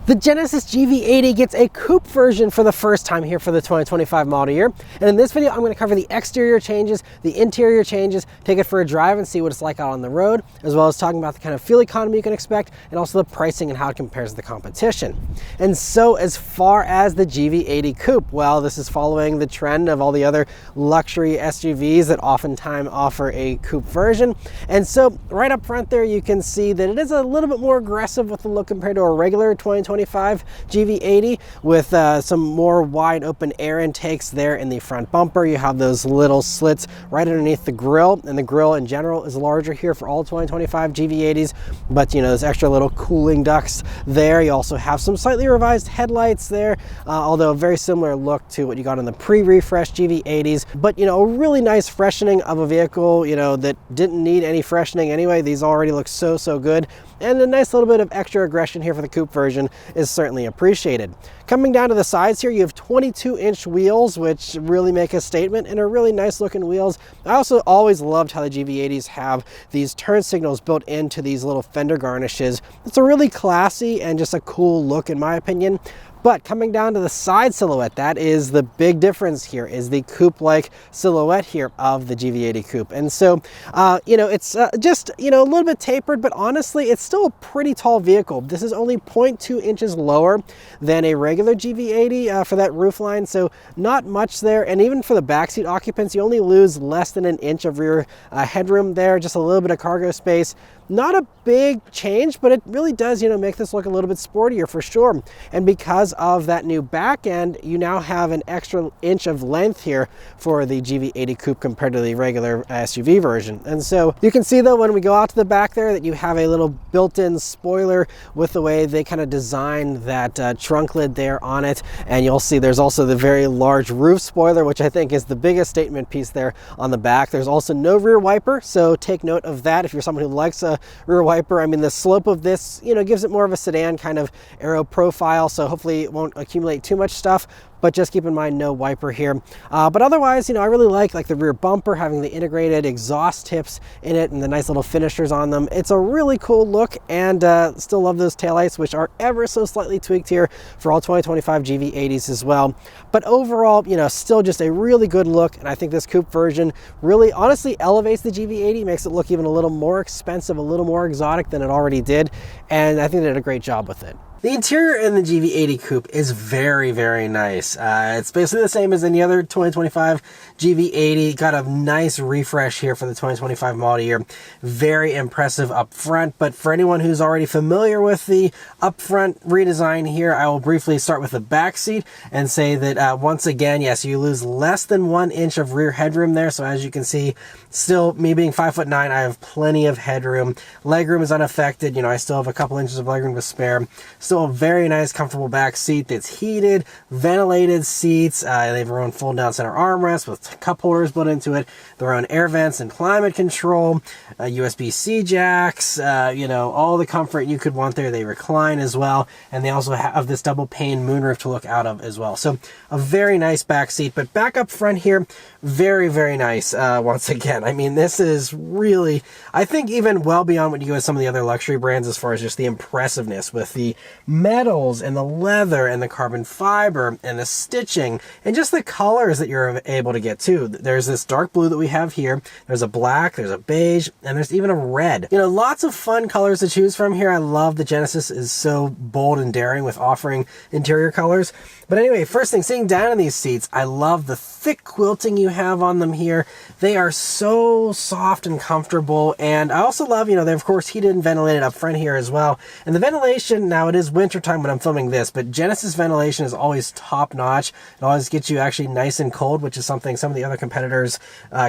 The Genesis GV80 gets a coupe version for the first time here for the 2025 model year. And in this video, I'm going to cover the exterior changes, the interior changes, take it for a drive and see what it's like out on the road, as well as talking about the kind of fuel economy you can expect, and also the pricing and how it compares to the competition. And so as far as the GV80 Coupe, well, this is following the trend of all the other luxury SUVs that oftentimes offer a coupe version. And so right up front there, you can see that it is a little bit more aggressive with the look compared to a regular 2025 GV80 with some more wide open air intakes there in the front bumper. You have those little slits right underneath the grille, and the grille in general is larger here for all 2025 GV80s, but you know, those extra little cooling ducts there. You also have some slightly revised headlights there, although a very similar look to what you got on the pre-refresh GV80s, but you know, a really nice freshening of a vehicle, you know, that didn't need any freshening anyway. These already look so good, and a nice little bit of extra aggression here for the coupe version is certainly appreciated. Coming down to the sides here, you have 22-inch wheels, which really make a statement and are really nice looking wheels. I also always loved how the GV80s have these turn signals built into these little fender garnishes. It's a really classy and just a cool look in my opinion. But coming down to the side silhouette, that is the big difference here, is the coupe-like silhouette here of the GV80 Coupe. And so, you know, it's just, you know, a little bit tapered, but honestly, it's still a pretty tall vehicle. This is only 0.2 inches lower than a regular GV80 for that roofline, so not much there. And even for the backseat occupants, you only lose less than an inch of rear headroom there, just a little bit of cargo space. Not a big change, but it really does, you know, make this look a little bit sportier for sure. And because of that new back end, you now have an extra inch of length here for the GV80 Coupe compared to the regular SUV version. And so you can see though, when we go out to the back there, that you have a little built-in spoiler with the way they kind of designed that trunk lid there on it. And you'll see there's also the very large roof spoiler, which I think is the biggest statement piece there on the back. There's also no rear wiper, so take note of that if you're someone who likes a rear wiper. I mean, the slope of this, you know, gives it more of a sedan kind of aero profile, so hopefully it won't accumulate too much stuff, but just keep in mind no wiper here. But otherwise, you know, I really like the rear bumper having the integrated exhaust tips in it and the nice little finishers on them. It's a really cool look, and still love those taillights, which are ever so slightly tweaked here for all 2025 GV80s as well. But overall, you know, still just a really good look, and I think this coupe version really honestly elevates the GV80, makes it look even a little more expensive, a little more exotic than it already did, and I think they did a great job with it. The interior in the GV80 Coupe is very nice. It's basically the same as any other 2025 GV80. Got a nice refresh here for the 2025 model year. Very impressive up front, but for anyone who's already familiar with the up front redesign here, I will briefly start with the back seat and say that once again, yes, you lose less than 1 inch of rear headroom there. So as you can see, still me being 5'9", I have plenty of headroom. Legroom is unaffected. You know, I still have a couple inches of legroom to spare. Still a very nice, comfortable back seat that's heated, ventilated seats. They have their own fold-down center armrest with cup holders built into it, their own air vents and climate control, USB-C jacks, you know, all the comfort you could want there. They recline as well, and they also have this double-pane moonroof to look out of as well. So a very nice back seat, but back up front here, very nice. Once again, I mean, this is really, I think, even well beyond what you get with some of the other luxury brands as far as just the impressiveness with the metals and the leather and the carbon fiber and the stitching and just the colors that you're able to get too. There's this dark blue that we have here. There's a black, there's a beige, and there's even a red. You know, lots of fun colors to choose from here. I love the Genesis is so bold and daring with offering interior colors. But anyway, first thing, sitting down in these seats, I love the thick quilting you have on them here. They are so soft and comfortable. And I also love, you know, they're of course heated and ventilated up front here as well. And the ventilation, now it is wintertime when I'm filming this, but Genesis ventilation is always top notch. It always gets you actually nice and cold, which is something some of the other competitors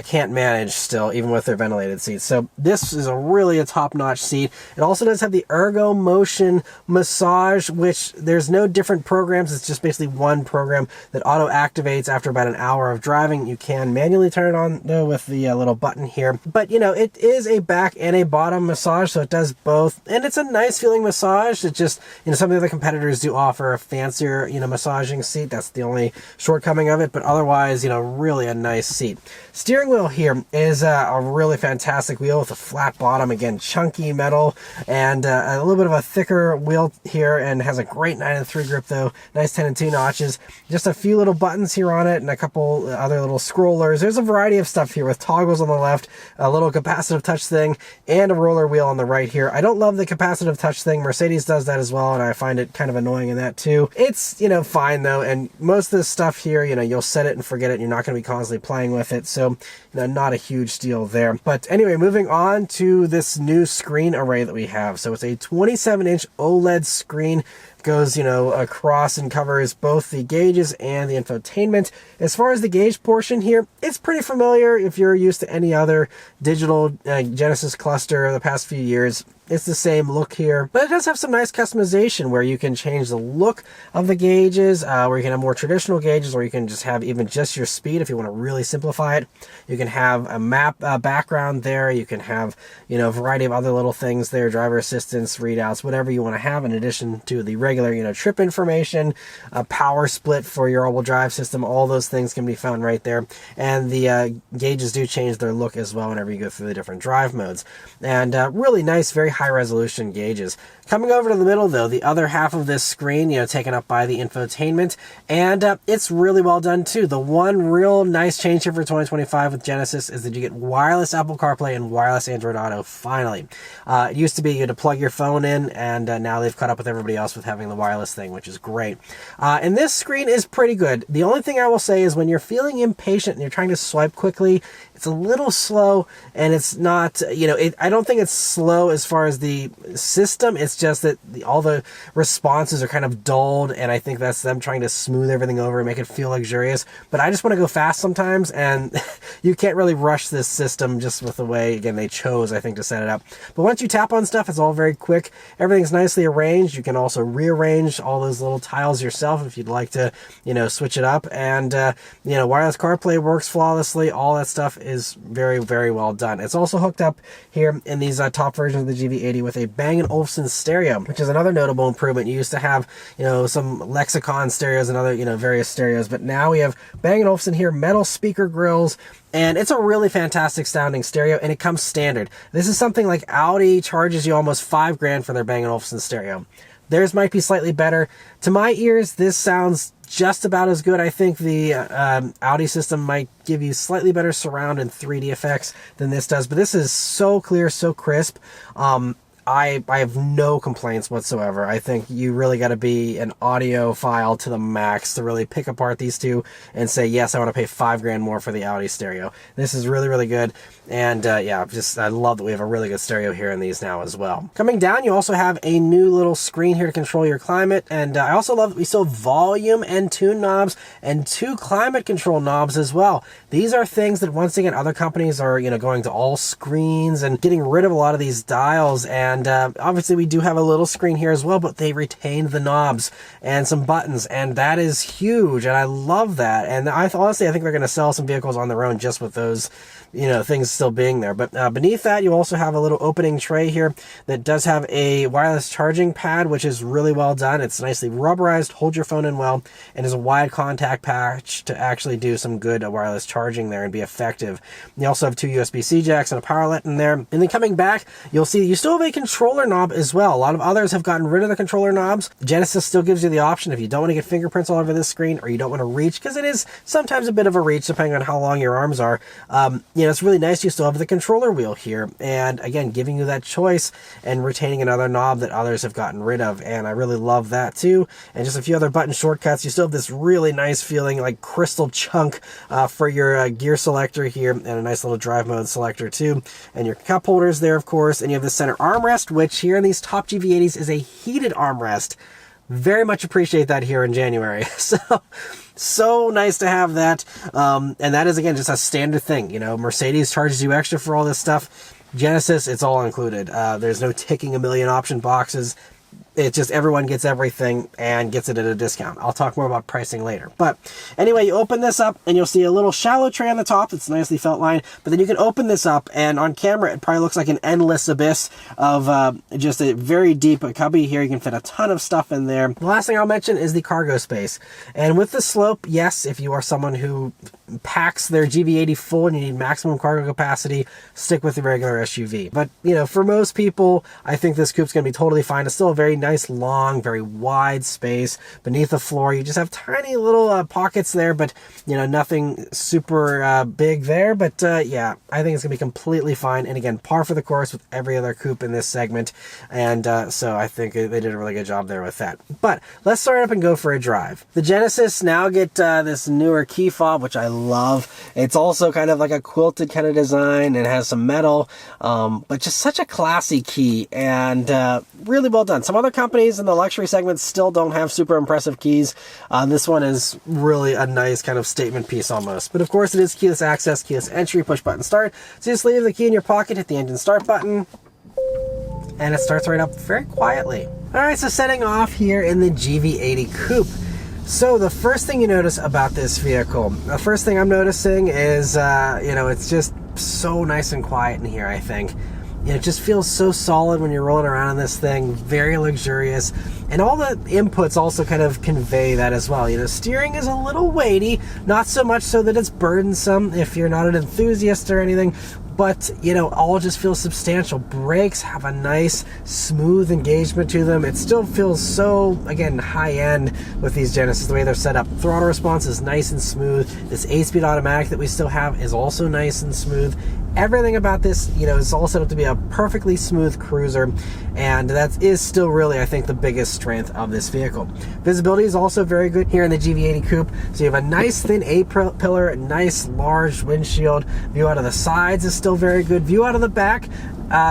can't manage still, even with their ventilated seats. So this is really a top notch seat. It also does have the ergo motion massage, which there's no different programs. It's just basically one program that auto activates after about an hour of driving. You can manually turn it on though with the little button here, but you know, it is a back and a bottom massage, so it does both, and it's a nice feeling massage. It just, You know, some of the other competitors do offer a fancier, you know, massaging seat. That's the only shortcoming of it, but otherwise, you know, really a nice seat. Steering wheel here is a really fantastic wheel with a flat bottom, again, chunky metal, and a little bit of a thicker wheel here, and has a great 9-3 grip though, nice 10-2 notches. Just a few little buttons here on it, and a couple other little scrollers. There's a variety of stuff here with toggles on the left, a little capacitive touch thing, and a roller wheel on the right here. I don't love the capacitive touch thing. Mercedes does that as well, and I find it kind of annoying in that too. It's, you know, fine though, and most of this stuff here, you know, you'll set it and forget it, and you're not going to be constantly playing with it, so, you know, not a huge deal there. But anyway, moving on to this new screen array that we have. So it's a 27-inch OLED screen. Goes, you know, across and covers both the gauges and the infotainment. As far as the gauge portion here, it's pretty familiar if you're used to any other digital Genesis cluster of the past few years. It's the same look here, but it does have some nice customization where you can change the look of the gauges, where you can have more traditional gauges, or you can just have even just your speed if you want to really simplify it. You can have a map background there. You can have, you know, a variety of other little things there, driver assistance, readouts, whatever you want to have in addition to the regular, you know, trip information, a power split for your all-wheel drive system. All those things can be found right there. And the gauges do change their look as well whenever you go through the different drive modes. And really nice, very high resolution gauges. Coming over to the middle though, the other half of this screen, you know, taken up by the infotainment, and it's really well done too. The one real nice change here for 2025 with Genesis is that you get wireless Apple CarPlay and wireless Android Auto finally. It used to be you had to plug your phone in, and now they've caught up with everybody else with having the wireless thing, which is great. And this screen is pretty good. The only thing I will say is when you're feeling impatient and you're trying to swipe quickly, it's a little slow, and it's not, you know, I don't think it's slow as far as the system. It's just that all the responses are kind of dulled, and I think that's them trying to smooth everything over and make it feel luxurious. But I just want to go fast sometimes, and you can't really rush this system just with the way, again, they chose, I think, to set it up. But once you tap on stuff, it's all very quick. Everything's nicely arranged. You can also rearrange all those little tiles yourself if you'd like to, you know, switch it up. And, you know, wireless CarPlay works flawlessly. All that stuff is very, very well done. It's also hooked up here in these top versions of the GV80 with a Bang & Olufsen stereo, which is another notable improvement. You used to have, you know, some Lexicon stereos and other, you know, various stereos, but now we have Bang & Olufsen here, metal speaker grills, and it's a really fantastic sounding stereo, and it comes standard. This is something like Audi charges you almost $5,000 for their Bang & Olufsen stereo. Theirs might be slightly better. To my ears, this sounds just about as good. I think the Audi system might give you slightly better surround and 3D effects than this does, but this is so clear, so crisp. I have no complaints whatsoever. I think you really got to be an audiophile to the max to really pick apart these two and say, yes, I want to pay $5,000 more for the Audi stereo. This is really, really good. And yeah, I love that we have a really good stereo here in these now as well. Coming down, you also have a new little screen here to control your climate. And I also love that we still have volume and tune knobs and 2 climate control knobs as well. These are things that, once again, other companies are, you know, going to all screens and getting rid of a lot of these dials. And obviously we do have a little screen here as well, but they retained the knobs and some buttons, and that is huge, and I love that. And honestly, I think they're going to sell some vehicles on their own just with those, you know, things still being there. But beneath that, you also have a little opening tray here that does have a wireless charging pad, which is really well done. It's nicely rubberized, holds your phone in well, and is a wide contact patch to actually do some good wireless charging there and be effective. You also have 2 USB-C jacks and a power outlet in there. And then coming back, you'll see you still have a controller knob as well. A lot of others have gotten rid of the controller knobs. Genesis still gives you the option if you don't want to get fingerprints all over this screen, or you don't want to reach, because it is sometimes a bit of a reach depending on how long your arms are. You know, it's really nice you still have the controller wheel here, and again, giving you that choice and retaining another knob that others have gotten rid of, and I really love that too. And just a few other button shortcuts. You still have this really nice feeling like crystal chunk for your gear selector here, and a nice little drive mode selector too, and your cup holders there, of course. And you have the center armrest, which here in these top GV80s is a heated armrest. Very much appreciate that here in January. So nice to have that. And that is, again, just a standard thing. You know, Mercedes charges you extra for all this stuff. Genesis, it's all included. There's no ticking a million option boxes. It's just everyone gets everything and gets it at a discount. I'll talk more about pricing later. But anyway, you open this up and you'll see a little shallow tray on the top that's nicely felt lined. But then you can open this up, and on camera it probably looks like an endless abyss of just a very deep cubby here. You can fit a ton of stuff in there. The last thing I'll mention is the cargo space. And with the slope, yes, if you are someone who packs their GV80 full and you need maximum cargo capacity, stick with the regular SUV. But, you know, for most people, I think this coupe's going to be totally fine. It's still a very nice, long, very wide space beneath the floor. You just have tiny little pockets there, but, you know, nothing super big there. But, yeah, I think it's going to be completely fine. And again, par for the course with every other coupe in this segment. And so I think they did a really good job there with that. But let's start up and go for a drive. The Genesis now get this newer key fob, which I love. It's also kind of like a quilted kind of design and has some metal, but just such a classy key, and really well done. Some other companies in the luxury segment still don't have super impressive keys. This one is really a nice kind of statement piece almost. But of course it is keyless access, keyless entry, push button start. So you just leave the key in your pocket, hit the engine start button, and it starts right up very quietly. All right, so setting off here in the GV80 Coupe. So the first thing you notice about this vehicle, the first thing I'm noticing is, you know, it's just so nice and quiet in here, I think. You know, it just feels so solid when you're rolling around in this thing, very luxurious. And all the inputs also kind of convey that as well. You know, steering is a little weighty, not so much so that it's burdensome if you're not an enthusiast or anything, but, you know, all just feels substantial. Brakes have a nice, smooth engagement to them. It still feels so, again, high-end with these Genesis, the way they're set up. Throttle response is nice and smooth. This 8-speed automatic that we still have is also nice and smooth. Everything about this, you know, is all set up to be a perfectly smooth cruiser, and that is still really, I think, the biggest strength of this vehicle. Visibility is also very good here in the GV80 Coupe. So you have a nice thin A-pillar, a nice large windshield. View out of the sides is still very good. View out of the back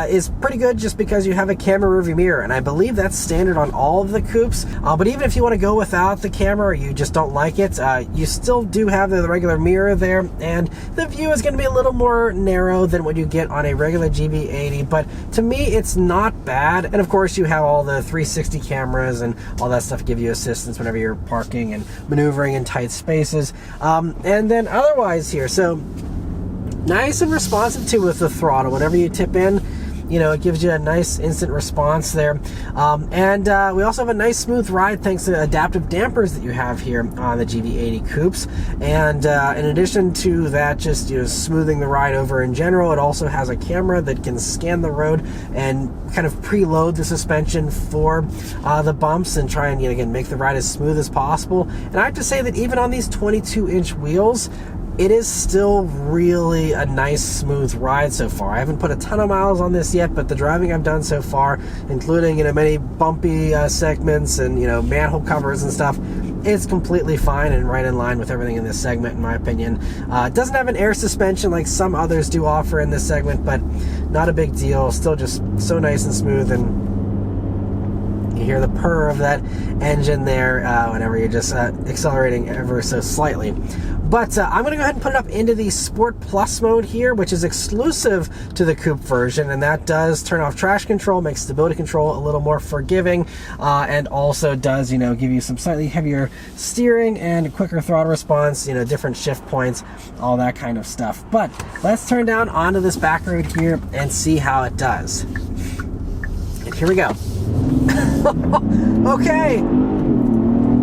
is pretty good just because you have a camera rearview mirror, and I believe that's standard on all of the coupes. But even if you want to go without the camera or you just don't like it, you still do have the regular mirror there, and the view is going to be a little more narrow than what you get on a regular GV80, but to me it's not bad. And of course you have all the 360 cameras and all that stuff to give you assistance whenever you're parking and maneuvering in tight spaces. And then otherwise here, so nice and responsive too with the throttle. Whenever you tip in, you know, it gives you a nice instant response there. And we also have a nice smooth ride thanks to the adaptive dampers that you have here on the GV80 Coupes. And in addition to that, just, you know, smoothing the ride over in general, it also has a camera that can scan the road and kind of preload the suspension for the bumps and try and, you know, again, make the ride as smooth as possible. And I have to say that even on these 22-inch wheels, it is still really a nice, smooth ride so far. I haven't put a ton of miles on this yet, but the driving I've done so far, including, you know, many bumpy segments and, you know, manhole covers and stuff, it's completely fine and right in line with everything in this segment, in my opinion. It doesn't have an air suspension like some others do offer in this segment, but not a big deal. Still just so nice and smooth, and you hear the purr of that engine there whenever you're just accelerating ever so slightly. But I'm going to go ahead and put it up into the Sport Plus mode here, which is exclusive to the Coupe version, and that does turn off traction control, makes stability control a little more forgiving, and also does, you know, give you some slightly heavier steering and quicker throttle response, you know, different shift points, all that kind of stuff. But let's turn down onto this back road here and see how it does. And here we go. Okay.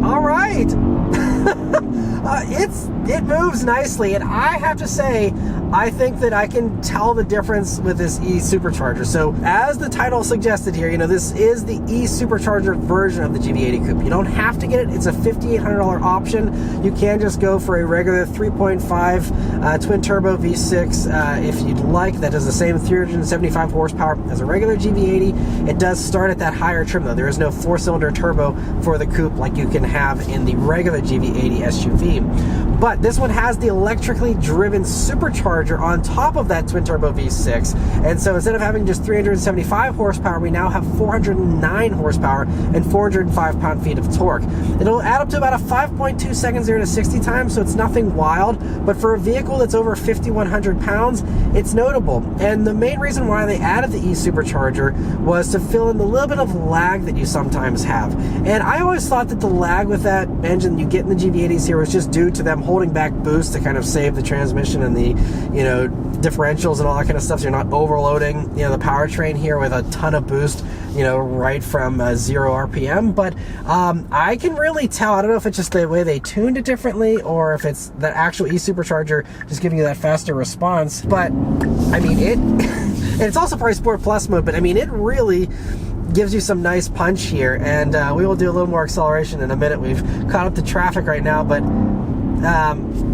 All right. It moves nicely, and I have to say, I think that I can tell the difference with this E-Supercharger. So as the title suggested here, you know, this is the E-Supercharger version of the GV80 Coupe. You don't have to get it. It's a $5,800 option. You can just go for a regular 3.5 twin turbo V6 if you'd like. That does the same 375 horsepower as a regular GV80. It does start at that higher trim though. There is no 4-cylinder turbo for the Coupe like you can have in the regular GV80. GV80 SUV. But this one has the electrically driven supercharger on top of that twin-turbo V6. And so instead of having just 375 horsepower, we now have 409 horsepower and 405 pound-feet of torque. It'll add up to about a 5.2 second 0 to 60 time, so it's nothing wild. But for a vehicle that's over 5,100 pounds, it's notable. And the main reason why they added the e-supercharger was to fill in the little bit of lag that you sometimes have. And I always thought that the lag with that engine you get in the GV80s here was just due to them holding back boost to kind of save the transmission and the, you know, differentials and all that kind of stuff, so you're not overloading, you know, the powertrain here with a ton of boost, you know, right from 0 RPM. But I can really tell, I don't know if it's just the way they tuned it differently or if it's the actual e-supercharger just giving you that faster response. But I mean, and it's also probably Sport Plus mode, but I mean, it really gives you some nice punch here. And we will do a little more acceleration in a minute. We've caught up to traffic right now, but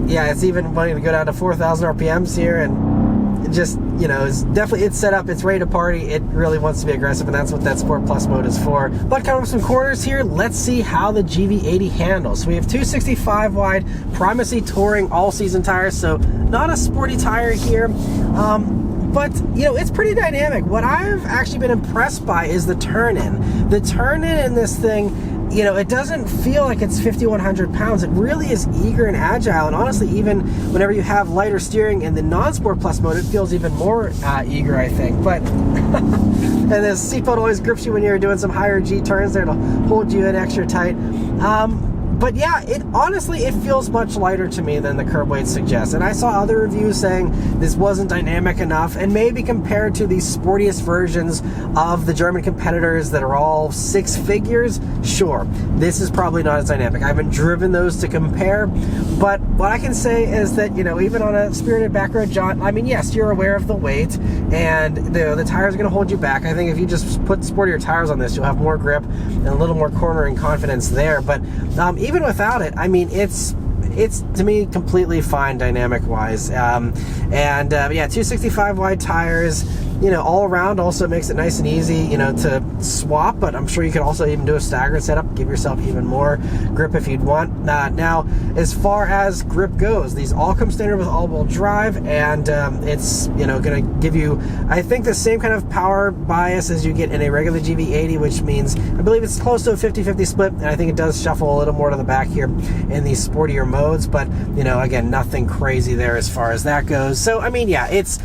yeah, it's even wanting to go down to 4,000 RPMs here, and it just, you know, it's set up, it's ready to party. It really wants to be aggressive, and that's what that Sport Plus mode is for. But coming up some corners here, let's see how the GV80 handles. So we have 265 wide Primacy Touring all-season tires, so not a sporty tire here. But, you know, it's pretty dynamic. What I've actually been impressed by is the turn-in. The turn-in in this thing, you know, it doesn't feel like it's 5,100 pounds. It really is eager and agile. And honestly, even whenever you have lighter steering in the non-Sport Plus mode, it feels even more eager, I think. But, and this seatbelt always grips you when you're doing some higher G turns there to hold you in extra tight. But yeah, honestly, it feels much lighter to me than the curb weight suggests. And I saw other reviews saying this wasn't dynamic enough, and maybe compared to the sportiest versions of the German competitors that are all 6 figures, sure, this is probably not as dynamic. I haven't driven those to compare, but what I can say is that, you know, even on a spirited back road jaunt, I mean, yes, you're aware of the weight, and the tires are going to hold you back. I think if you just put sportier tires on this, you'll have more grip and a little more cornering confidence there. But even without it, I mean, it's to me completely fine dynamic wise. Yeah, 265 wide tires, you know, all around also makes it nice and easy, you know, to swap. But I'm sure you could also even do a staggered setup, give yourself even more grip if you'd want. Now, as far as grip goes, these all come standard with all-wheel drive, and it's, you know, going to give you, I think, the same kind of power bias as you get in a regular GV80, which means I believe it's close to a 50-50 split, and I think it does shuffle a little more to the back here in these sportier modes. But, you know, again, nothing crazy there as far as that goes. So I mean, yeah, it's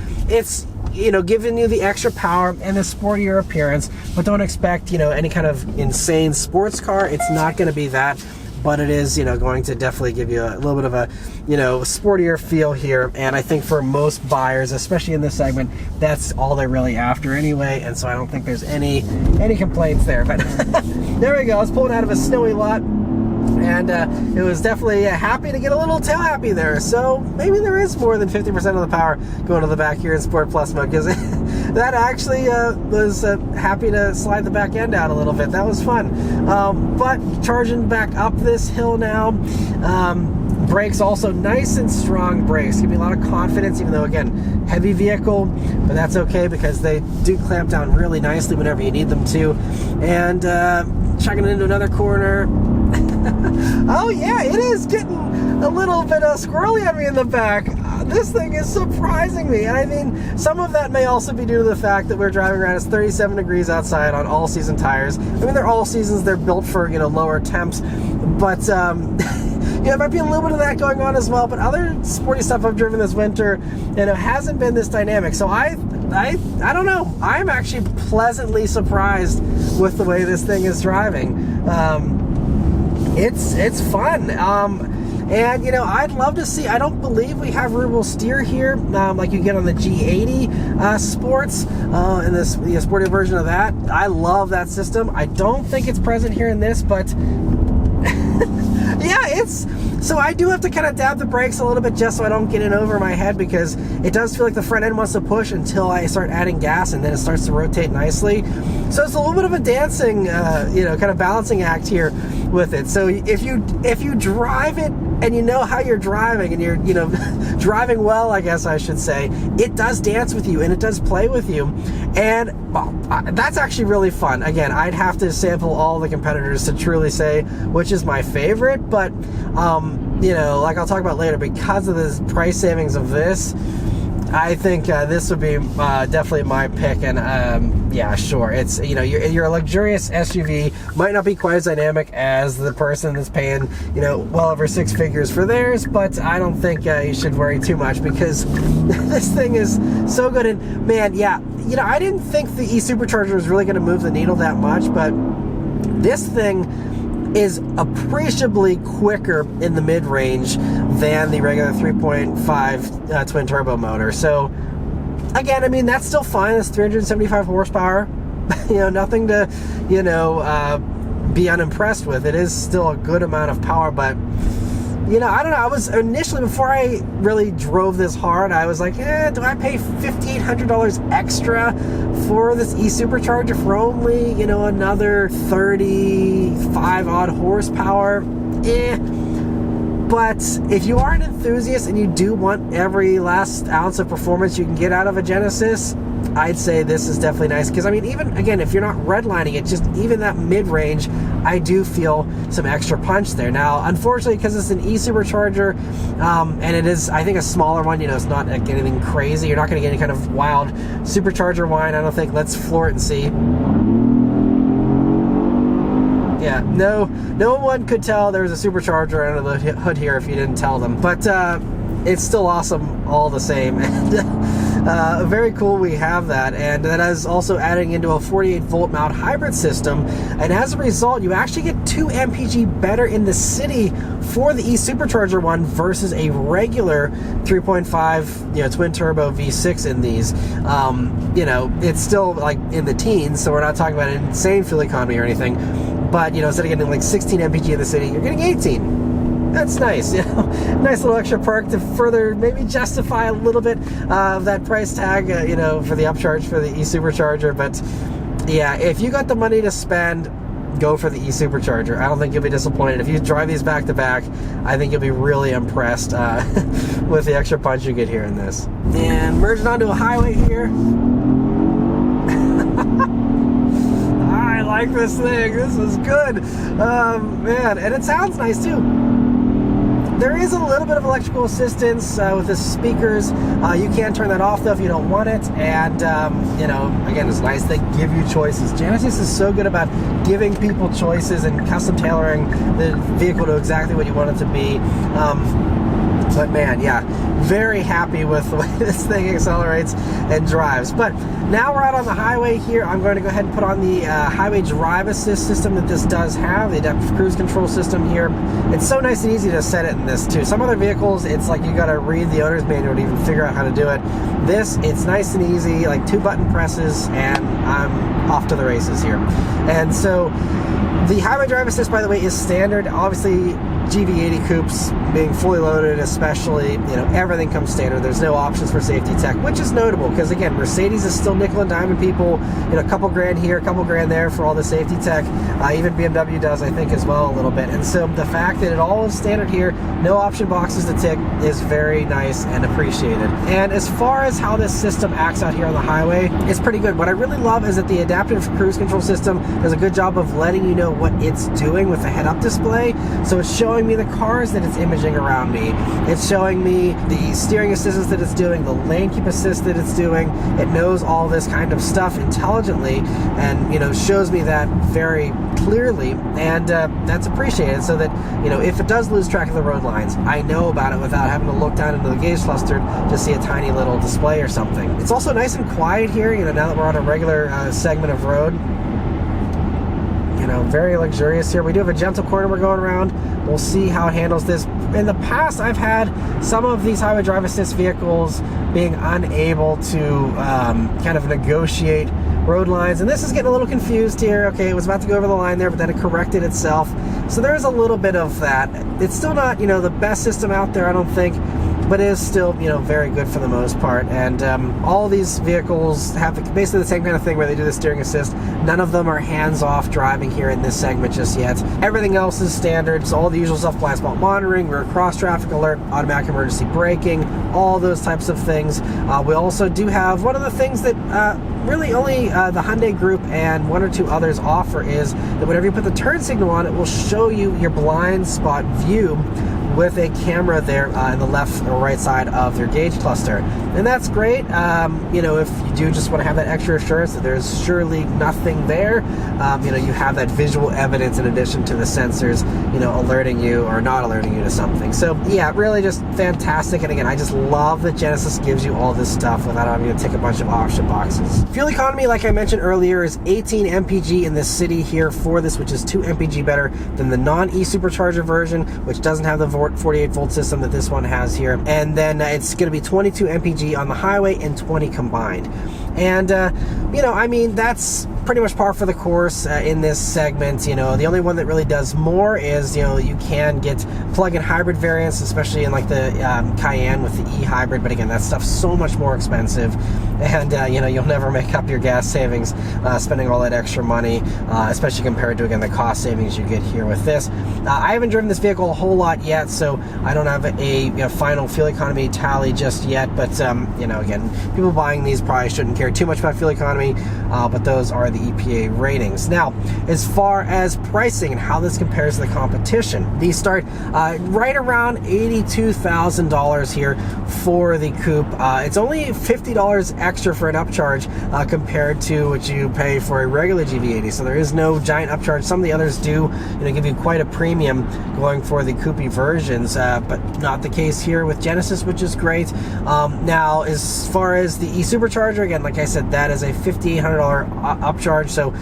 you know, giving you the extra power and the sportier appearance, but don't expect, you know, any kind of insane sports car. It's not going to be that, but it is, you know, going to definitely give you a little bit of a, you know, sportier feel here. And I think for most buyers, especially in this segment, that's all they're really after anyway. And so I don't think there's any complaints there. But there we go. I was pulling out of a snowy lot, and it was definitely happy to get a little tail happy there. So maybe there is more than 50% of the power going to the back here in Sport Plus mode, because that actually was happy to slide the back end out a little bit. That was fun. But charging back up this hill now, brakes also nice and strong brakes. Give me a lot of confidence, even though, again, heavy vehicle, but that's okay because they do clamp down really nicely whenever you need them to. And checking into another corner. Oh yeah, it is getting a little bit squirrely on me in the back. This thing is surprising me. And I mean, some of that may also be due to the fact that we're driving around. It's 37 degrees outside on all season tires. I mean, they're all seasons, they're built for, you know, lower temps, but yeah, there might be a little bit of that going on as well. But other sporty stuff I've driven this winter, you know, hasn't been this dynamic. So I don't know. I'm actually pleasantly surprised with the way this thing is driving. It's fun. And, you know, I'd love to see, I don't believe we have rear wheel steer here, like you get on the G80 Sports, in this sporty version of that. I love that system. I don't think it's present here in this, but yeah, so I do have to kind of dab the brakes a little bit just so I don't get in over my head, because it does feel like the front end wants to push until I start adding gas, and then it starts to rotate nicely. So it's a little bit of a dancing, you know, kind of balancing act here. with it. So if you drive it and you know how you're driving, and you're, you know, driving well, I guess I should say, it does dance with you and it does play with you. And well, that's actually really fun. Again, I'd have to sample all the competitors to truly say which is my favorite, but you know, like I'll talk about later, because of the price savings of this, I think this would be definitely my pick. And yeah, sure, it's, you know, your luxurious SUV might not be quite as dynamic as the person that's paying, you know, well over 6 figures for theirs, but I don't think you should worry too much, because this thing is so good. And man, yeah, you know, I didn't think the e-Supercharger was really going to move the needle that much, but this thing is appreciably quicker in the mid-range than the regular 3.5 twin turbo motor. So again, I mean, that's still fine. That's 375 horsepower. You know, nothing to, you know, be unimpressed with. It is still a good amount of power, but you know, I don't know. I was initially, before I really drove this hard, I was like, do I pay $1,500 extra for this e-Supercharger for only, you know, another 35 odd horsepower? But if you are an enthusiast and you do want every last ounce of performance you can get out of a Genesis, I'd say this is definitely nice. Because I mean, even again, if you're not redlining it, just even that mid-range, I do feel some extra punch there. Now, unfortunately, because it's an e-Supercharger, and it is, I think, a smaller one, you know, it's not like anything crazy. You're not going to get any kind of wild supercharger whine, I don't think. Let's floor it and see. Yeah, no one could tell there was a supercharger under the hood here if you didn't tell them. But it's still awesome all the same. And very cool we have that. And that is also adding into a 48-volt mount hybrid system. And as a result, you actually get 2 mpg better in the city for the e-Supercharger one versus a regular 3.5, you know, twin turbo V6 in these. You know, it's still like in the teens, so we're not talking about an insane fuel economy or anything. But, you know, instead of getting like 16 mpg in the city, you're getting 18. That's nice, you know, nice little extra perk to further maybe justify a little bit of that price tag, you know, for the upcharge for the e-Supercharger. But yeah, if you got the money to spend, go for the e-Supercharger. I don't think you'll be disappointed. If you drive these back to back, I think you'll be really impressed with the extra punch you get here in this. And merging onto a highway here. I like this thing. This is good. Man, and it sounds nice too. There is a little bit of electrical assistance with the speakers. You can turn that off though if you don't want it. And you know, again, it's nice they give you choices. Genesis is so good about giving people choices and custom tailoring the vehicle to exactly what you want it to be. But man, yeah, very happy with the way this thing accelerates and drives. But now we're out on the highway here. I'm going to go ahead and put on the highway drive assist system that this does have, the adaptive cruise control system here. It's so nice and easy to set it in this too. Some other vehicles, it's like you got to read the owner's manual to even figure out how to do it. This, it's nice and easy, like 2 button presses, and I'm off to the races here. And so the highway drive assist, by the way, is standard. Obviously, GV80 Coupes being fully loaded, especially, you know, everything comes standard. There's no options for safety tech, which is notable because, again, Mercedes is still nickel and diming people, you know, a couple grand here, a couple grand there for all the safety tech. Even BMW does, I think, as well a little bit. And so the fact that it all is standard here, no option boxes to tick, is very nice and appreciated. And as far as how this system acts out here on the highway, it's pretty good. What I really love is that the adaptive cruise control system does a good job of letting you know what it's doing with the head-up display. So it's showing me the cars that it's imaging around me. It's showing me the steering assistance that it's doing, the lane keep assist that it's doing. It knows all this kind of stuff intelligently, and, you know, shows me that very clearly, and that's appreciated, so that, you know, if it does lose track of the road lines, I know about it without having to look down into the gauge cluster to see a tiny little display or something. It's also nice and quiet here, you know, now that we're on a regular segment of road. You know, very luxurious here. We do have a gentle corner we're going around. We'll see how it handles this. In the past, I've had some of these highway drive assist vehicles being unable to kind of negotiate road lines, and this is getting a little confused here. Okay, it was about to go over the line there, but then it corrected itself. So there's a little bit of that. It's still not, you know, the best system out there, I don't think. but it is still, you know, very good for the most part. And all these vehicles have basically the same kind of thing where they do the steering assist. None of them are hands-off driving here in this segment just yet. Everything else is standard, so all the usual stuff: blind spot monitoring, rear cross traffic alert, automatic emergency braking, all those types of things. We also do have one of the things that really only the Hyundai Group and one or two others offer, is that whenever you put the turn signal on, it will show you your blind spot view with a camera there in the left or right side of your gauge cluster. And that's great, you know, if you do just want to have that extra assurance that there's surely nothing there. You know, you have that visual evidence in addition to the sensors, you know, alerting you or not alerting you to something. So yeah, really just fantastic. And again, I just love that Genesis gives you all this stuff without having to tick a bunch of option boxes. Fuel economy, like I mentioned earlier, is 18 mpg in the city here for this, which is 2 mpg better than the non-E supercharger version, which doesn't have the 48 volt system that this one has here. And then it's going to be 22 mpg on the highway and 20 combined. And you know, I mean, that's pretty much par for the course in this segment. You know, the only one that really does more is, you know, you can get plug-in hybrid variants, especially in like the Cayenne with the e-hybrid, but again, that stuff's so much more expensive, and you know, you'll never make up your gas savings spending all that extra money, especially compared to, again, the cost savings you get here with this. I haven't driven this vehicle a whole lot yet, so I don't have a, you know, final fuel economy tally just yet, but you know, again, people buying these probably shouldn't care too much about fuel economy, but those are the EPA ratings. Now, as far as pricing and how this compares to the competition, these start right around $82,000 here for the Coupe. It's only $50 extra for an upcharge compared to what you pay for a regular GV80, so there is no giant upcharge. Some of the others do, you know, give you quite a premium going for the Coupe versions, but not the case here with Genesis, which is great. Now, as far as the e-supercharger, again, like I said, that is a $5,800 upcharge, so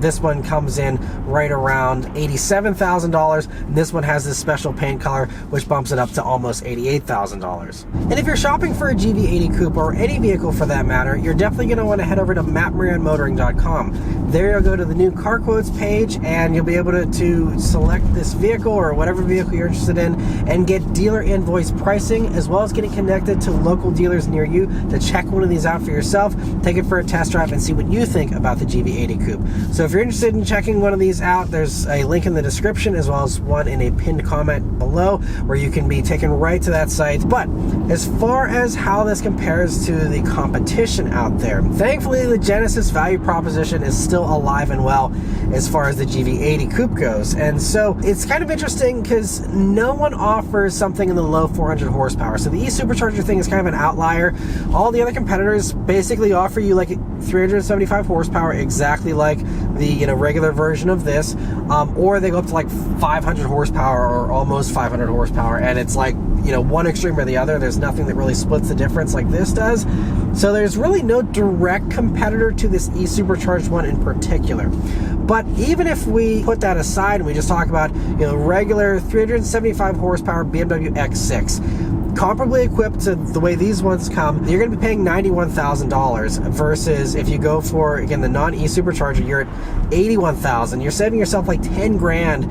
this one comes in right around $87,000, and this one has this special paint color which bumps it up to almost $88,000. And if you're shopping for a GV80 Coupe, or any vehicle for that matter, you're definitely going to want to head over to maranmotoring.com. There you'll go to the new car quotes page, and you'll be able to select this vehicle or whatever vehicle you're interested in and get dealer invoice pricing, as well as getting connected to local dealers near you to check one of these out for yourself, take it for a test drive, and see what you think about the GV80 Coupe. So if you're interested in checking one of these out, there's a link in the description, as well as one in a pinned comment below, where you can be taken right to that site. But as far as how this compares to the competition out there, thankfully the Genesis value proposition is still alive and well as far as the GV80 Coupe goes. And so it's kind of interesting because no one offers something in the low 400 horsepower. So the e-supercharger thing is kind of an outlier. All the other competitors basically offer you like 375 horsepower, exactly like the, you know, regular version of this, or they go up to like 500 horsepower or almost 500 horsepower, and it's like, you know, one extreme or the other. There's nothing that really splits the difference like this does. So there's really no direct competitor to this e-supercharged one in particular. But even if we put that aside and we just talk about, you know, regular 375 horsepower BMW X6, comparably equipped to the way these ones come, you're going to be paying $91,000 versus if you go for, again, the non-E supercharger, you're at $81,000. You're saving yourself like 10 grand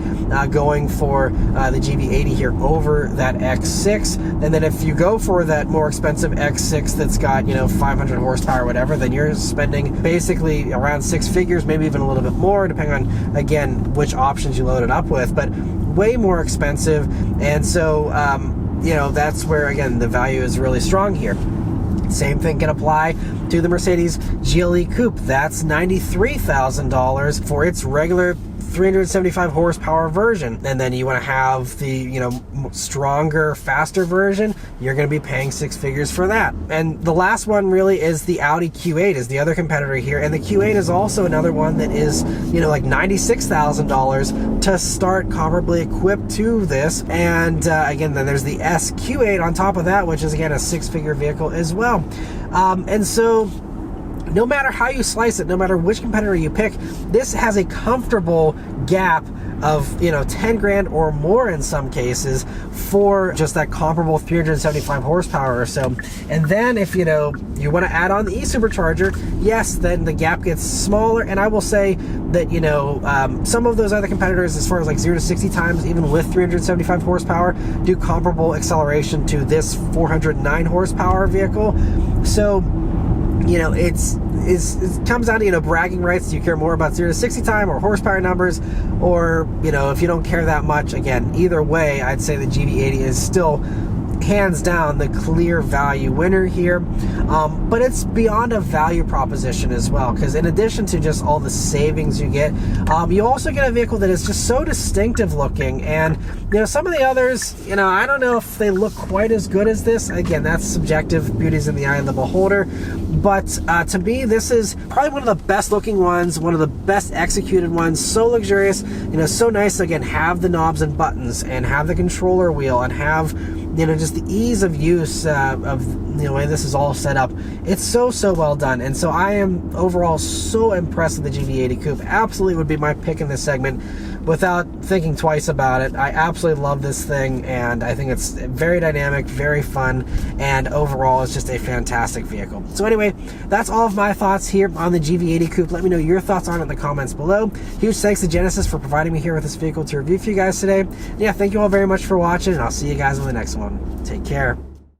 going for the GV80 here over that X6. And then if you go for that more expensive X6 that's got, you know, 500 horsepower or whatever, then you're spending basically around 6 figures, maybe even a little bit more, depending on, again, which options you load it up with, but way more expensive. And so you know, that's where, again, the value is really strong here. Same thing can apply to the Mercedes GLE Coupe. That's $93,000 for its regular 375 horsepower version. And then you want to have the, you know, stronger, faster version, you're going to be paying 6 figures for that. And the last one really is the Audi Q8 is the other competitor here. And the Q8 is also another one that is, you know, like $96,000 to start comparably equipped to this. And again, then there's the SQ8 on top of that, which is again a 6-figure vehicle as well. And so no matter how you slice it, no matter which competitor you pick, this has a comfortable gap of, you know, 10 grand or more in some cases for just that comparable 375 horsepower or so. And then if, you know, you want to add on the e-supercharger, yes, then the gap gets smaller. And I will say that, you know, some of those other competitors, as far as like 0 to 60 times, even with 375 horsepower, do comparable acceleration to this 409 horsepower vehicle. So, you know, it comes down to, you know, bragging rights. Do you care more about 0 to 60 time or horsepower numbers? Or, you know, if you don't care that much, again, either way, I'd say the GV80 is still hands down the clear value winner here. But it's beyond a value proposition as well, because in addition to just all the savings you get, you also get a vehicle that is just so distinctive looking. And, you know, some of the others, you know, I don't know if they look quite as good as this. Again, that's subjective. Beauty's in the eye of the beholder. But to me, this is probably one of the best looking ones, one of the best executed ones. So luxurious, you know, so nice to, again, have the knobs and buttons and have the controller wheel and have, you know, just the ease of use of, you know, the way this is all set up. It's so well done. And so I am overall so impressed with the GV80 Coupe. Absolutely would be my pick in this segment without thinking twice about it. I absolutely love this thing, and I think it's very dynamic, very fun, and overall it's just a fantastic vehicle. So anyway, that's all of my thoughts here on the GV80 Coupe. Let me know your thoughts on it in the comments below. Huge thanks to Genesis for providing me here with this vehicle to review for you guys today. Yeah, thank you all very much for watching, and I'll see you guys on the next one. Take care.